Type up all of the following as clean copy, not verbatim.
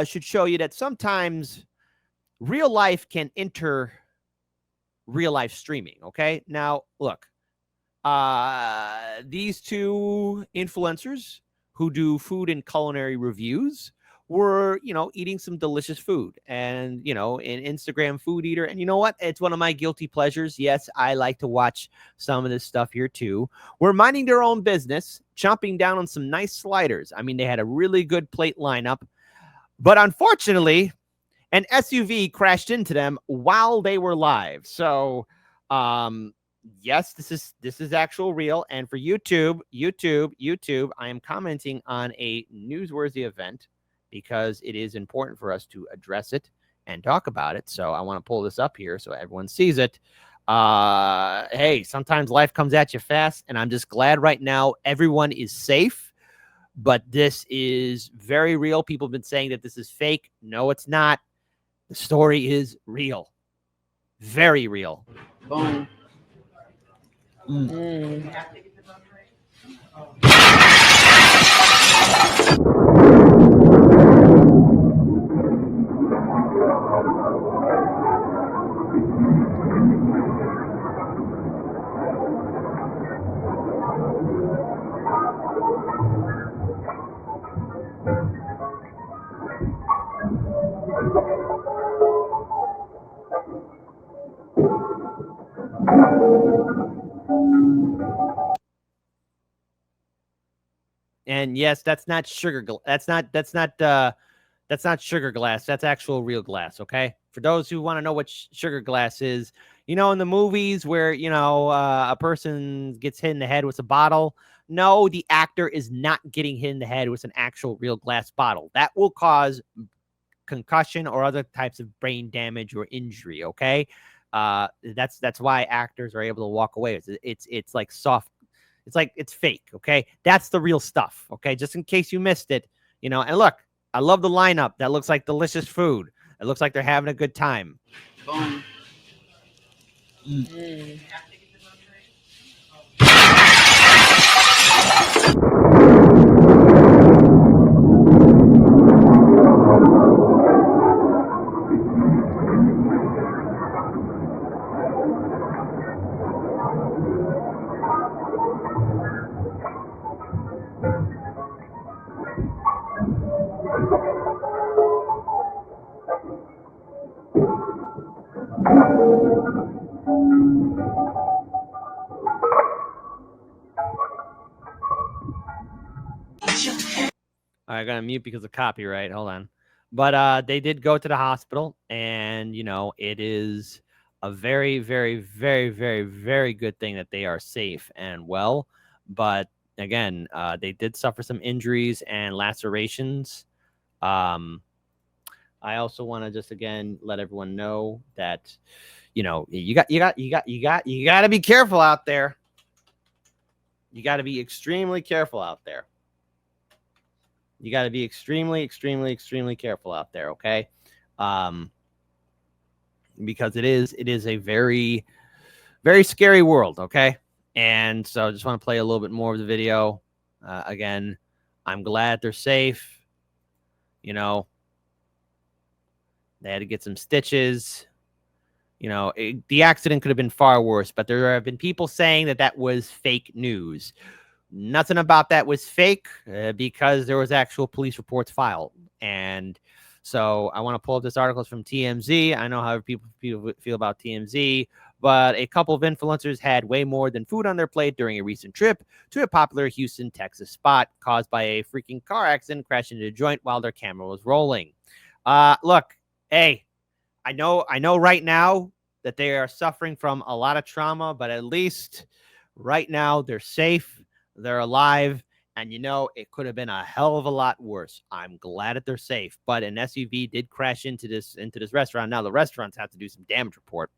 should show you that sometimes real life can enter real life streaming. Okay. Now, look, these two influencers who do food and culinary reviews were, eating some delicious food and, an Instagram food eater. And you know what? It's one of my guilty pleasures. Yes, I like to watch some of this stuff here too. We're minding their own business, chomping down on some nice sliders. I mean, they had a really good plate lineup, but unfortunately, an SUV crashed into them while they were live. So, yes, this is actual real. And for YouTube, I am commenting on a newsworthy event because it is important for us to address it and talk about it. So I want to pull this up here so everyone sees it. Hey, sometimes life comes at you fast, and I'm just glad right now everyone is safe. But this is very real. People have been saying that this is fake. No, it's not. The story is real. Very real. Boom. And yes, that's not sugar. That's not sugar glass. That's actual real glass. Okay. For those who want to know what sugar glass is, in the movies where, a person gets hit in the head with a bottle. No, the actor is not getting hit in the head with an actual real glass bottle. That will cause concussion or other types of brain damage or injury. Okay. That's why actors are able to walk away. It's like soft. It's like it's fake. Okay. That's the real stuff. Okay. Just in case you missed it, and look, I love the lineup. That looks like delicious food. It looks like they're having a good time. Boom. I got to mute because of copyright. Hold on. But they did go to the hospital, and it is a very, very, very, very, very good thing that they are safe and well. But again, they did suffer some injuries and lacerations. I also want to just again let everyone know that you got to be careful out there. You got to be extremely careful out there. You got to be extremely, extremely, extremely careful out there, okay? Because it is a very, very scary world, okay? And so I just want to play a little bit more of the video. Again, I'm glad they're safe. They had to get some stitches. The accident could have been far worse, but there have been people saying that was fake news. Nothing about that was fake because there was actual police reports filed. And so I want to pull up this article from TMZ. I know how people feel about TMZ, but a couple of influencers had way more than food on their plate during a recent trip to a popular Houston, Texas spot caused by a freaking car accident crashing into a joint while their camera was rolling. Look, hey, I know right now that they are suffering from a lot of trauma, but at least right now they're safe. They're alive, and it could have been a hell of a lot worse. I'm glad that they're safe, but an SUV did crash into this restaurant. Now the restaurants have to do some damage report.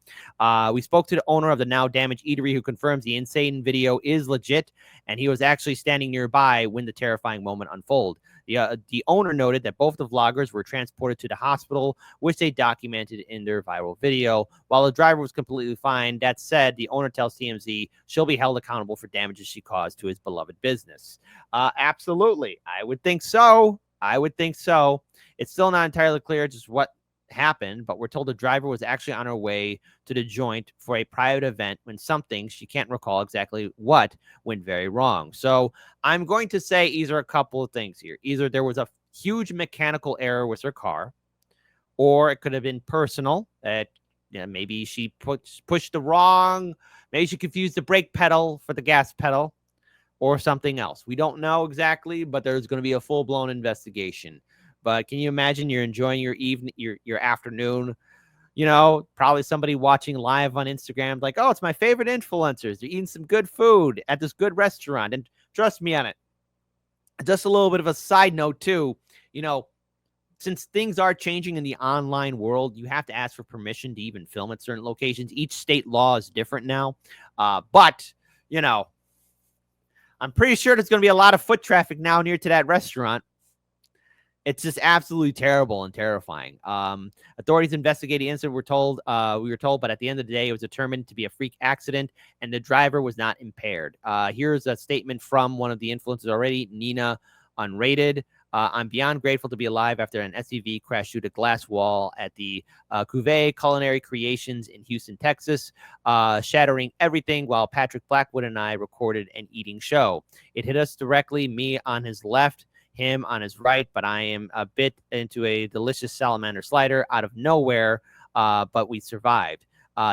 We spoke to the owner of the now damaged eatery who confirms the insane video is legit, and he was actually standing nearby when the terrifying moment unfolded. The owner noted that both the vloggers were transported to the hospital, which they documented in their viral video. While the driver was completely fine, that said, the owner tells TMZ she'll be held accountable for damages she caused to his beloved business. Absolutely. I would think so. It's still not entirely clear just what happened, but we're told the driver was actually on her way to the joint for a private event when something, she can't recall exactly what, went very wrong. So I'm going to say either a couple of things here. Either there was a huge mechanical error with her car, or it could have been personal. That maybe she pushed the wrong, maybe she confused the brake pedal for the gas pedal, or something else. We don't know exactly, but there's going to be a full-blown investigation. But can you imagine you're enjoying your evening, your afternoon? Probably somebody watching live on Instagram, like, oh, it's my favorite influencers. They're eating some good food at this good restaurant. And trust me on it. Just a little bit of a side note, too. Since things are changing in the online world, you have to ask for permission to even film at certain locations. Each state law is different now. But, I'm pretty sure there's going to be a lot of foot traffic now near to that restaurant. It's just absolutely terrible and terrifying. Authorities investigating the incident, we were told, but at the end of the day, it was determined to be a freak accident, and the driver was not impaired. Here's a statement from one of the influencers already, NinaUnrated. I'm beyond grateful to be alive after an SUV crashed through the glass wall at the Cuvée Culinary Creations in Houston, Texas, shattering everything while Patrick Blackwood and I recorded an eating show. It hit us directly, me on his left, him on his right, but I am a bit into a delicious salamander slider out of nowhere, but we survived.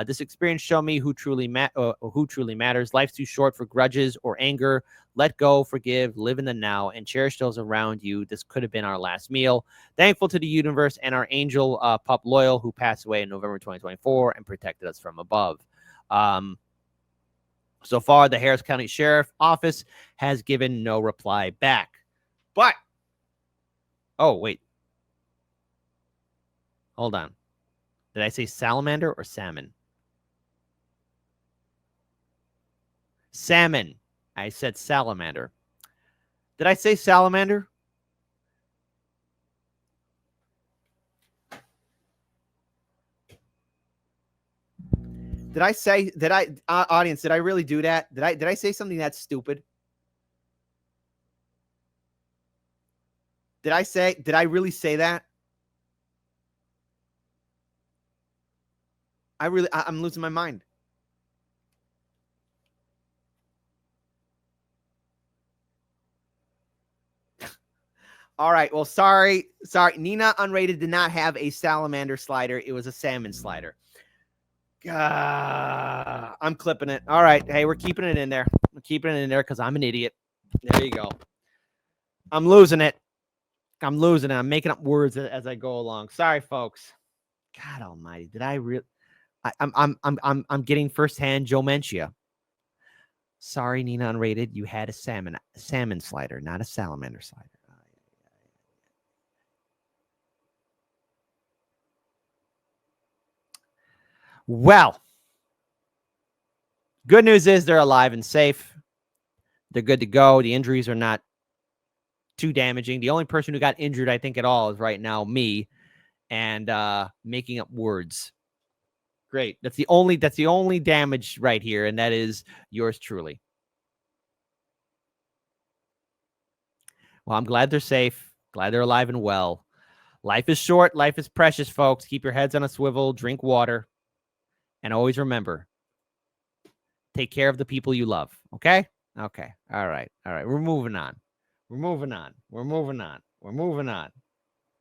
This experience showed me who truly matters. Life's too short for grudges or anger. Let go, forgive, live in the now, and cherish those around you. This could have been our last meal. Thankful to the universe and our angel pup Loyal, who passed away in November 2024 and protected us from above. So far, the Harris County Sheriff Office has given no reply back. But, oh, wait. Hold on. Did I say salamander or salmon? Salmon. I said salamander. Did I say salamander? Audience, did I really do that? Did I say something that's stupid? Did I really say that? I'm losing my mind. All right. Well, sorry. NinaUnrated did not have a salamander slider. It was a salmon slider. I'm clipping it. All right. Hey, we're keeping it in there. I'm keeping it in there because I'm an idiot. There you go. I'm losing it. I'm making up words as I go along. Sorry, folks. God Almighty, did I really? I'm getting firsthand Joe-mentia. Sorry, NinaUnrated, you had a salmon slider, not a salamander slider. Well, good news is they're alive and safe. They're good to go. The injuries are not too damaging. The only person who got injured, I think, at all is right now me, and making up words. Great. That's the only damage right here, and that is yours truly. Well, I'm glad they're safe. Glad they're alive and well. Life is short. Life is precious, folks. Keep your heads on a swivel. Drink water. And always remember, take care of the people you love. Okay? Okay. All right. We're moving on. We're moving on.